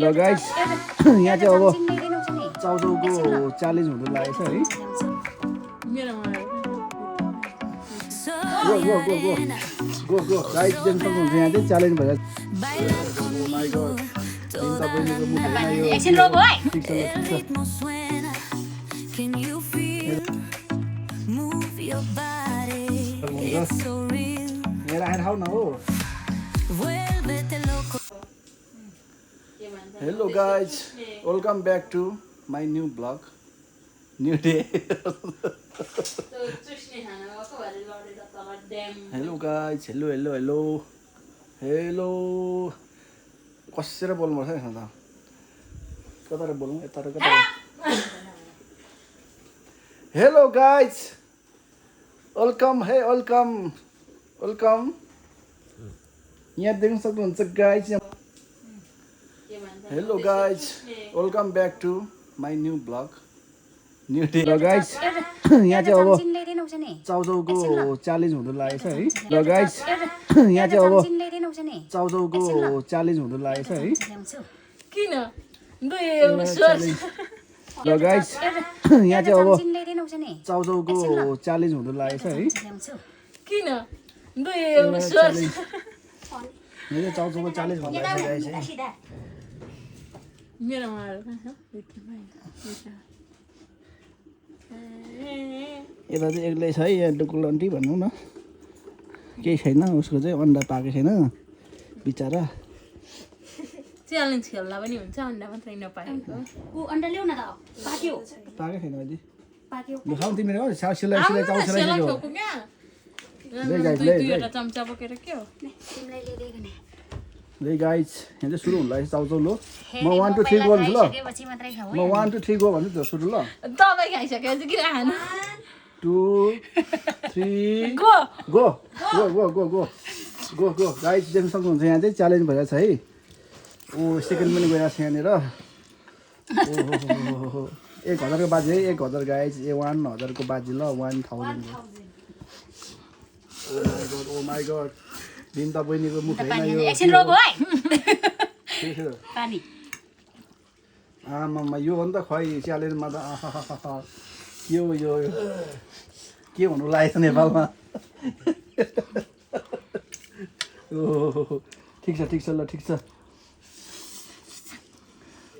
ल गाइस यहाँ चाहिँ अब चाउचाउको च्यालेन्ज हुँदै लागेको छ है go go go go go go guys देख्न सक्नुहुन्छ यहाँ चाहिँ च्यालेन्ज भएर माइ गॉड दिनता बहिनीको मुखमा यो एकछिन रोक है ठिक छ मेरा आएर खाऊ न हो Hello guys, welcome back to my new vlog, new day. Hello guys, hello. कसरी बोल्नु पर्छ नि त कताबाट बोल्नु यता र कता Hello guys, welcome यहाँ देख्न सक्नुहुन्छ guys Hello guys, welcome back to my new vlog, new day. ल गाइस यहाँ चाहिँ अब चाउचाउको च्यालेन्ज हुँदै लागेको छ है ल गाइस यहाँ चाहिँ अब चाउचाउको च्यालेन्ज हुँदै लागेको छ है किन ल गाइस यहाँ चाहिँ अब चाउचाउको च्यालेन्ज हुँदै लागेको छ है किन यहाँ चाहिँ चाउचाउको च्यालेन्ज हुँदै लागेको छ गाइस है मेरोमा यता चाहिँ एक्लै छ है यहाँ डुकुलन्टी भनौँ न केही छैन उसको चाहिँ अन्डा पाएको छैन बिचरा च्यालेन्ज खेल्दा पनि हुन्छ अन्डा मात्रै नपाएको अन्डा ल्याउ न त पाक्यो पाएकै छैन अहिले पाक्यो खाऊ तिमीले हो सिलाइ चाउ सिलाइ दुईवटा चम्चा बोकेर के हो तिमीलाई ल्याइदिएको नि ल गाइस यहाँ चाहिँ सुरु हुन लाग्यो चाउचाउ लो म 1 2 3 गर्छु ल पछि मात्रै खाऊ म 1 2 3 गो भन्छु त सुरु ल तपाईँ खाइसकेपछि किन खानु 2 3 go go go go go go go go guys देख्न सक्नुहुन्छ यहाँ चाहिँ च्यालेन्ज भइरहेको छ है ओ सेकेन्ड पनि गइरहेको छ यहाँनिर ओहो 1000 को बाजी है 1000 गाइस 1000 को बाजी ल 1000 को ओ माय गॉड दिनता बहिनीको मुख हैन यो एकछिन रोक है पानी आमामा यो हो नि त खै च्यालेन्जमा त यो के भन्नु लागेको छ नेपालमा ओहो ठिक छ ल ठिक छ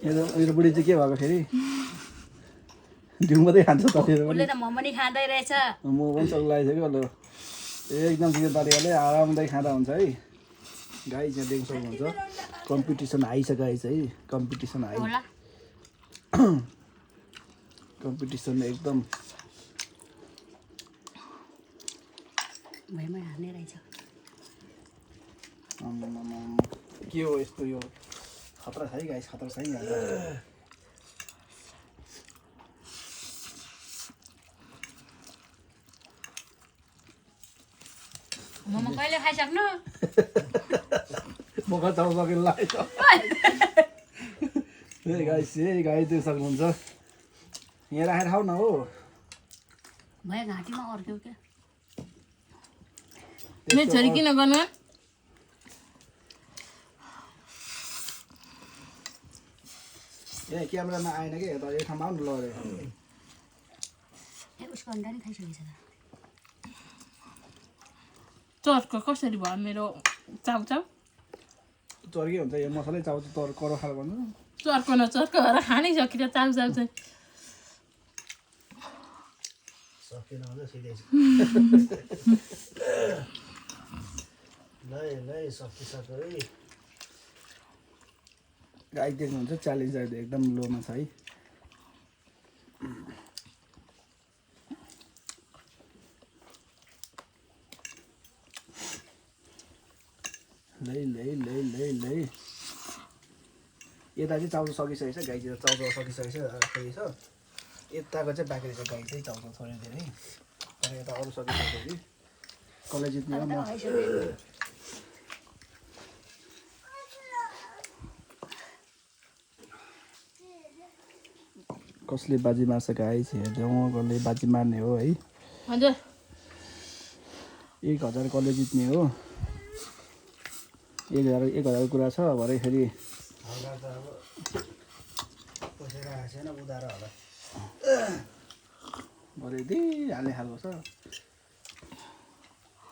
यो बुढी चाहिँ के भएको फेरि दिउँ मात्रै खान्छ त उसले त मोमो नि खाँदै रहेछ म पनि चल लागेको ल एकदम त्यो तरिकाले आरामदायी खाँदा हुन्छ है गाइस यहाँ देख्न सक्नुहुन्छ कम्पिटिसन हाई छ गाइस है कम्पिटिसन हाई कम्पिटिसन एकदम भैमा हार्ने रहेछ के हो यस्तो यो खतरा छ है गाइस खतरा छ है यहाँ मोमो कहिले खाइसक्नु म कता सकेर लाग्छ गाइस देख्न सक्नुहुन्छ यहाँ राखेर खाऊ न हो भयो घाँटीमा अड्क्यो क्या मेरो छोरी किन गर्नु ए क्यामेरामा आएन कि यता एक ठाउँमा आउनु ल अरे उसको अन्डा नि खाइसकेछ त चर्को कसरी भयो मेरो चाउचाउ चर्कै हुन्छ यो मसलै चाउचाउ तर करो खाल भन्नु चर्को नचर्को भएर खानै सकिन्छ चाउचाउ चाहिँ सकेन भने सिधै ल सकिसक्यो है गाइस देख्नुहुन्छ च्यालेन्ज अहिले एकदम लोमा छ है लै यता चाहिँ चाउचाउ सकिसकेको छ गाई चाहिँ चाउचाउ सकिसकेको छ यताको चाहिँ बाँकी रहेछ गाई चाहिँ चाउचाउ थोरै धेरै तर यता अरू सकिसक्यो कि कसले जित्ने हो म कसले बाजी मार्छ गाई हेर्छौँ कसले बाजी मार्ने हो है हजुर 1000 कसले जित्ने हो 1000 कुरा छ भरे फेरि हल्का त अब कसै राखेको छैन उधारो होला भरे दिइहाल्ने खालको छ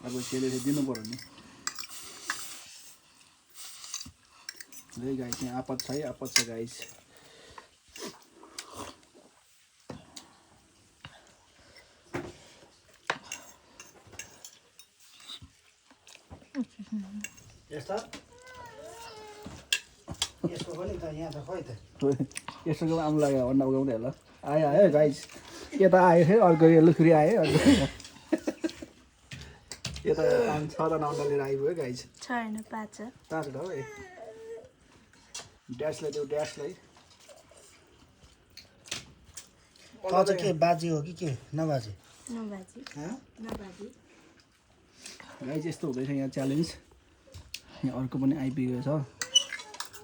अब सेलेरी दिनु पर्यो नि ले गाइस यहाँ आपत छ है आपत छ गाइस यसको पनि त यहाँ त खै त यसको आम लाग्यो भन्दा उगाउँदै होला आयो आयो गाइस यता आयो फेरि अर्को यो लुखुरी आयो अर्को यता 5-6जना अन्डा लिएर आइपुग्यो गाइस छैन 5 हो है ड्यासलाई देऊ ड्यासलाई चाहिँ के बाजी हो कि के नबाजी गाइस यस्तो हुँदैछ यहाँ च्यालेन्ज यहाँ अर्को पनि आइपुगेको छ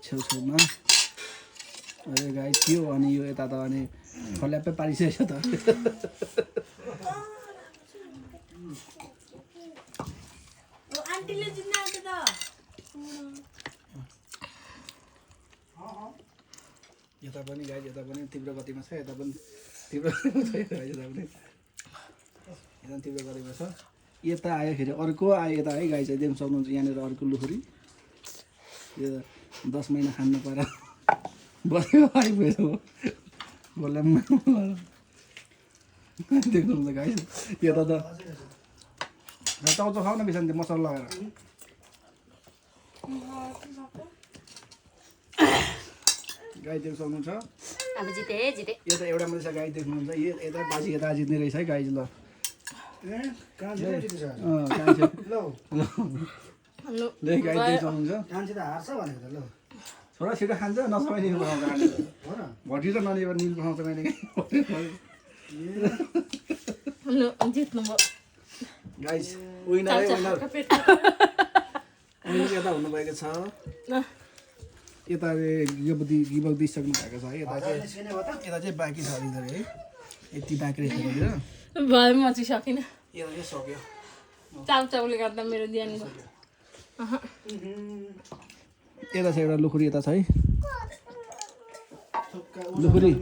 छेउछेउमा अरे गाइस के हो अनि यो यता त अनि फल्याप्पै पारिसकेको छ त आन्टीले जित्न आएको त यता पनि गाइस यता पनि तीव्र गतिमा छ यता पनि तीव्र गतिमा छ यता पनि तीव्र गतिमा छ यता आयोखेरि अर्को आयो यता है गाइस देख्न सक्नुहुन्छ यहाँनिर अर्को लुखुरी यो 10 महिना खानु पर्यो बसेको आइपुगेको बोल्दा देख्नुहुन्छ गाइस यता त चाउचाउ खाऊ न बिसान्ति मसला लगाएर गाई देख्न सक्नुहुन्छ अब जिते यता एउटा मान्छे गाई देख्नुहुन्छ यता बाजी यता जित्ने रहेछ है गाई ल गाई देख्न सक्नुहुन्छ छोरा छिटो खान्छ नसमय निल पठाउँछ भटी र ननिल पठाउँछ मैले जित्नु भयो गाइस विनर यता हुनुभएको छ यता गिबक दिइसक्नु भएको छ है यता चाहिँ बाँकी छ है यति बाँकी रहेछ भयो म चाहिँ सकिनँ यता चाहिँ सक्यो चाउचाउले गर्दा मेरो ध्यान गयो यता छ एउटा लुखुरी यता छ है लुखुरी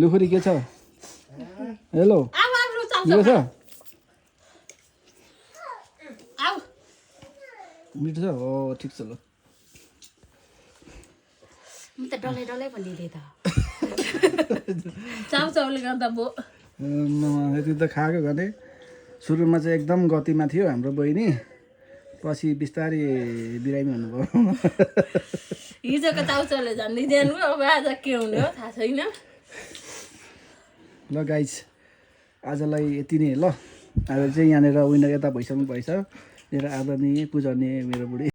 लुखुरी के छ हेलो के छ मिठो छ हो ठिक छ ल म त डल्लै भनिदिएँ त चाउचाउले गर्दा भयो यति त खाएको भने सुरुमा चाहिँ एकदम गतिमा थियो हाम्रो बहिनी पछि बिस्तारै बिरामी हुनुभयो हिजोको चाउचाउले झन्डै ध्यान गयो अब आज के हुने हो थाहा छैन ल गाइस आजलाई यति नै ल आज चाहिँ यहाँनिर विनर यता भइसक्नु भएछ मेरो आदरणीय पूजनीय मेरो बुढी